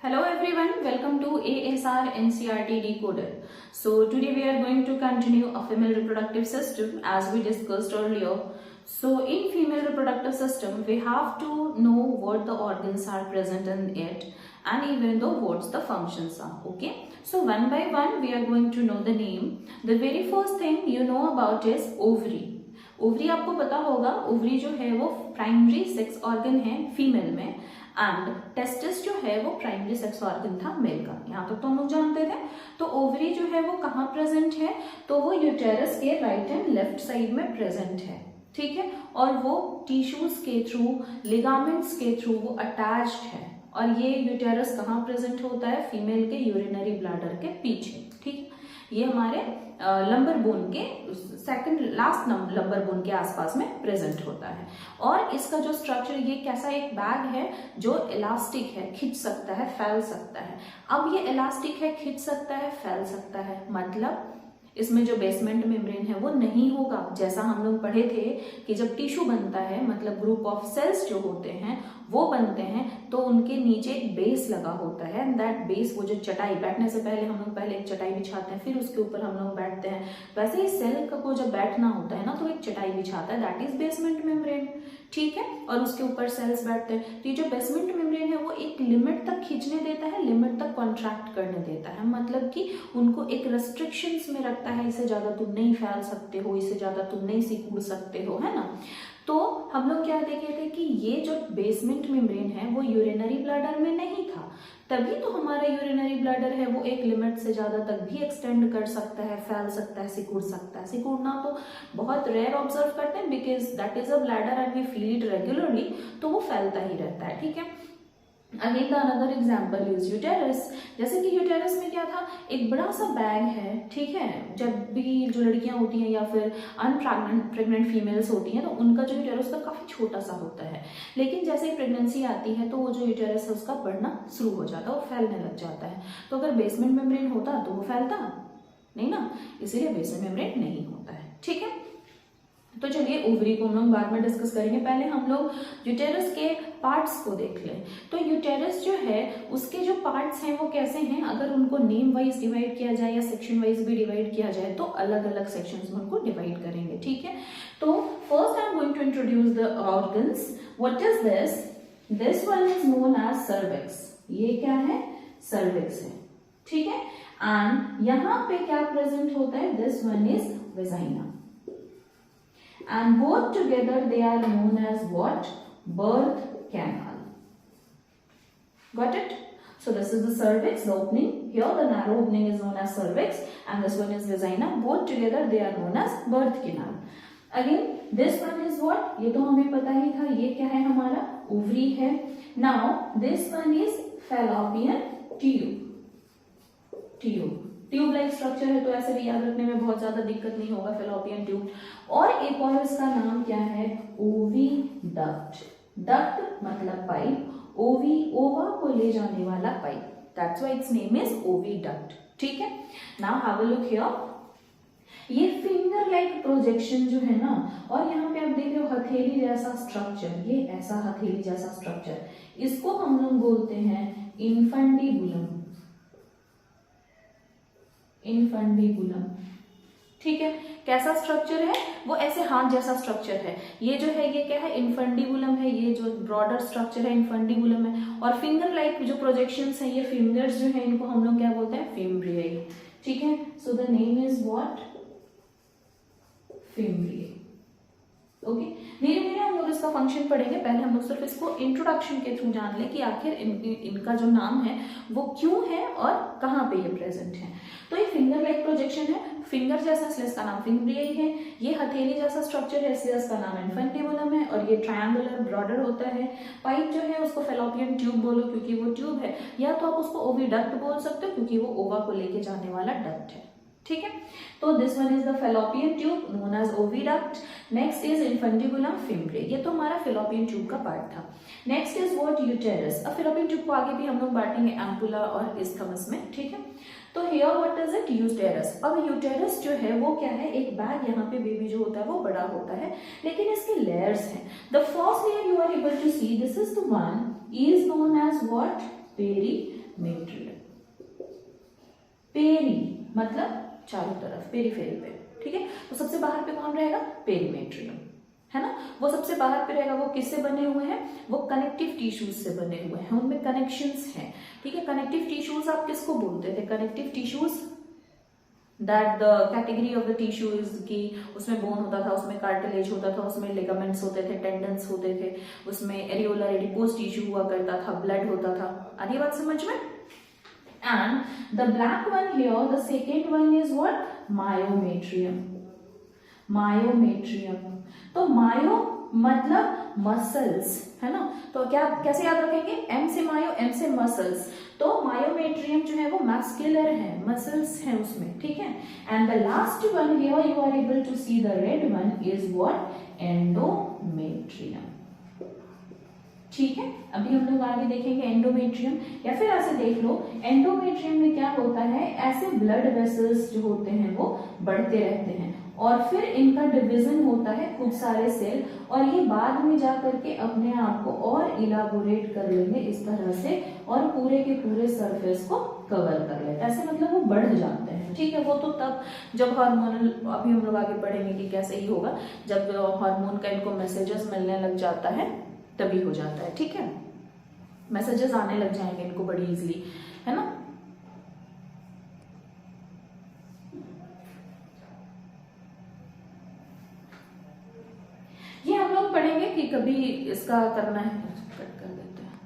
Hello everyone, welcome to ASR NCERT Decoder. So today we are going to continue a female reproductive system as we discussed earlier. So in female reproductive system, we have to know what the organs are present in it and even though what the functions are. Okay. So one by one we are going to know the name. The very first thing you know about is ovary. Ovary आपको पता होगा, ovary जो है वो primary sex organ है female में and testis जो है वो प्राइमरी सेक्स ऑर्गन था मेल का। यहाँ तक तो हम लोग जानते थे। तो ओवरी जो है वो कहाँ प्रेजेंट है, तो वो यूटेरस के राइट एंड लेफ्ट साइड में प्रेजेंट है, ठीक है। और वो टिश्यूज के थ्रू, लिगामेंट्स के थ्रू वो अटैच्ड है। और ये यूटेरस कहाँ प्रेजेंट होता है, फीमेल के यूरिनरी ब्लैडर के पीछे, ठीक है। ये हमारे लंबर बोन के सेकंड लास्ट लंबर बोन के आसपास में प्रेजेंट होता है। और इसका जो स्ट्रक्चर, ये कैसा एक बैग है जो इलास्टिक है, खिंच सकता है, फैल सकता है। अब ये इलास्टिक है, खिंच सकता है, फैल सकता है, मतलब इसमें जो बेसमेंट मेम्ब्रेन है वो नहीं होगा। जैसा हम लोग पढ़े थे कि जब टिश्यू बनता है, मतलब ग्रुप ऑफ सेल्स जो होते हैं वो बनते हैं, तो उनके नीचे एक बेस लगा होता है। एंड दैट बेस, वो जो चटाई, बैठने से पहले हम लोग पहले एक चटाई बिछाते हैं, फिर उसके ऊपर हम लोग बैठते हैं। वैसे ही सेल को जब बैठना होता है ना, तो एक चटाई बिछाता है, दैट इज बेसमेंट मेम्ब्रेन, ठीक है। और उसके ऊपर सेल्स बैठते हैं। तो ये जो बेसमेंट मेम्ब्रेन है वो एक लिमिट तक खींचने देता है, लिमिट तक कॉन्ट्रैक्ट करने देता है, मतलब कि उनको एक रेस्ट्रिक्शंस में रखता है। इससे ज्यादा तुम नहीं फैल सकते हो, इससे ज्यादा तुम नहीं सिकुड़ सकते हो, है ना। तो हम लोग क्या देखे थे कि ये जो बेसमेंट मेम्ब्रेन है वो यूरिनरी ब्लैडर में नहीं था, तभी तो हमारा यूरिनरी ब्लैडर है वो एक लिमिट से ज्यादा तक भी एक्सटेंड कर सकता है, फैल सकता है, सिकुड़ सकता है। सिकुड़ना तो बहुत रेयर ऑब्जर्व करते हैं, because that is a bladder and we feel it regularly, तो वो फैलता ही रहता है, ठीक है। Again the another example is uterus. जैसे कि यूटेरस में क्या था, एक बड़ा सा बैग है, ठीक है। जब भी जो लड़कियां होती हैं या फिर प्रेग्नेंट फीमेल्स होती हैं, तो उनका जो यूटेरस का काफी छोटा सा होता है। लेकिन जैसे ही प्रेगनेंसी आती है तो वो जो यूटेरस है उसका बढ़ना शुरू हो जाता है, वो फैलने लग जाता है। तो अगर बेसमेंट मेम्ब्रेन होता तो वो फैलता नहीं ना, इसीलिए बेसमेंट मेम्ब्रेन नहीं होता है, ठीक है। तो चलिए ओवरी को हम लोग बाद में डिस्कस करेंगे, पहले हम लोग यूटेरस के पार्ट्स को देख लें। तो यूटेरस जो है उसके जो पार्ट्स हैं वो कैसे हैं, अगर उनको नेम वाइज डिवाइड किया जाए या सेक्शन वाइज भी डिवाइड किया जाए तो अलग अलग सेक्शंस में उनको डिवाइड करेंगे, ठीक है। तो first I am going to introduce the organs. What is this one is known as cervix. ये क्या है, सर्विक्स है, ठीक है। एंड यहाँ पे क्या प्रेजेंट होता है, this one is vagina, and both together they are known as what, birth canal. Got it? So this is the cervix, the opening here, the narrow opening is known as cervix and this one is vagina. Both together they are known as birth canal. Again this one is what, ये तो हमें पता ही था, ये क्या है हमारा, ovary है। Now this one is fallopian tube tube like structure है, तो ऐसे भी याद रखने में बहुत ज्यादा दिक्कत नहीं होगा, फेलोपियन ट्यूब। और एक और इसका नाम क्या है, ओविडक्ट। डक्ट मतलब पाइप, ओवा को ले जाने वाला pipe, that's why it's name is oviduct, ठीक है। Now have a look here. ये फिंगर लाइक प्रोजेक्शन जो है ना, और यहाँ पे आप देख रहे हो हथेली जैसा स्ट्रक्चर, ये ऐसा हथेली जैसा स्ट्रक्चर, इसको हम लोग बोलते हैं इन्फंडिबुलम, इन्फंडिबुलम, ठीक है। कैसा स्ट्रक्चर है, वो ऐसे हाथ जैसा स्ट्रक्चर है। ये जो है ये क्या है, इन्फंडिबुलम है, ये जो ब्रॉडर स्ट्रक्चर है इन्फंडिबुलम है। और फिंगर लाइक जो प्रोजेक्शंस है, ये फिंगर्स जो है इनको हम लोग क्या बोलते हैं, फिम्ब्रियाई, ठीक है। So the name is what, fimbriae, okay. धीरे धीरे हम लोग इसका फंक्शन पढ़ेंगे, पहले हम लोग सिर्फ इसको इंट्रोडक्शन के थ्रू जान लें कि आखिर इनका जो नाम है वो क्यों है और कहाँ पे ये प्रेजेंट है। तो ये फिंगर लाइक प्रोजेक्शन है, फिंगर जैसा, इसलिए इसका नाम फिम्ब्रियाई है। ये हथेली जैसा स्ट्रक्चर है, इसलिए इसका नाम इन्फंडिबुलम है। और ये ट्रायंगुलर ब्रॉडर होता है। पाइप जो है उसको फेलोपियन ट्यूब बोलो क्योंकि वो ट्यूब है, या तो आप उसको ओविडक्ट बोल सकते हो क्योंकि वो ओवा को लेके जाने वाला डक्ट है, ठीक है। तो this one is the fallopian tube known as oviduct. Next is infundibulum fimbriae, ये तो हमारा फेलोपियन ट्यूब का पार्ट था। Next is what, uterus. अब फेलोपियन ट्यूब को आगे भी हम लोग बांटेंगे एम्पुला और इस्थमस में, ठीक है। तो here what is it, uterus. अब यूटेरस जो है वो क्या है, एक बैग, यहाँ पे बेबी जो होता है वो बड़ा होता है, लेकिन इसके लेयर्स हैं। The first layer you are able to see, this is the one, is known as what, perimetrium. Peri मतलब चारों तरफ, पेरीफेरी पे, ठीक है। तो सबसे बाहर पे कौन रहेगा? पेरीमेट्रियम, है ना। वो सबसे बाहर पे रहेगा। वो किससे बने हुए हैं? वो कनेक्टिव टिश्यूज से बने हुए हैं, उनमें कनेक्शंस हैं, ठीक है। कनेक्टिव टिश्यूज आप किसको बोलते थे? Connective tissues, that the category of the tissue is की उसमें बोन होता था, उसमें कार्टिलेज होता था, उसमें लिगामेंट्स होते थे, टेंडन्स होते थे, उसमें एरियोलर एडिपोज टिश्यू हुआ करता था, ब्लड होता था। आधी बात समझ में? And the black one here, the second one is what? Myometrium. Myometrium. तो मायो मतलब मसल्स, है ना। तो क्या कैसे याद रखेंगे? एम से मायो, एम से मसल्स। तो मायोमेट्रियम जो है वो मैस्कुलर है, मसल्स है उसमें, ठीक है। And the last one here you are able to see the red one is what? Endometrium, ठीक है। अभी हम लोग आगे देखेंगे एंडोमेट्रियम। या फिर ऐसे देख लो, एंडोमेट्रियम में क्या होता है? ऐसे ब्लड वेसल्स जो होते हैं वो बढ़ते रहते हैं और फिर इनका डिवीजन होता है खूब सारे सेल, और ये बाद में जा करके अपने आप को और इलाबोरेट कर लेंगे इस तरह से और पूरे के पूरे सरफेस को कवर कर लेते हैं। ऐसे मतलब वो बढ़ जाते हैं, ठीक है। वो तो तब जब हार्मोनल, अभी हम लोग आगे पढ़ेंगे कि कैसे ही होगा, जब हार्मोन का इनको मैसेजेस मिलने लग जाता है तभी हो जाता है, ठीक है। मैसेजेस आने लग जाएंगे इनको बड़ी इजीली, है ना। ये हम लोग पढ़ेंगे कि कभी इसका करना है,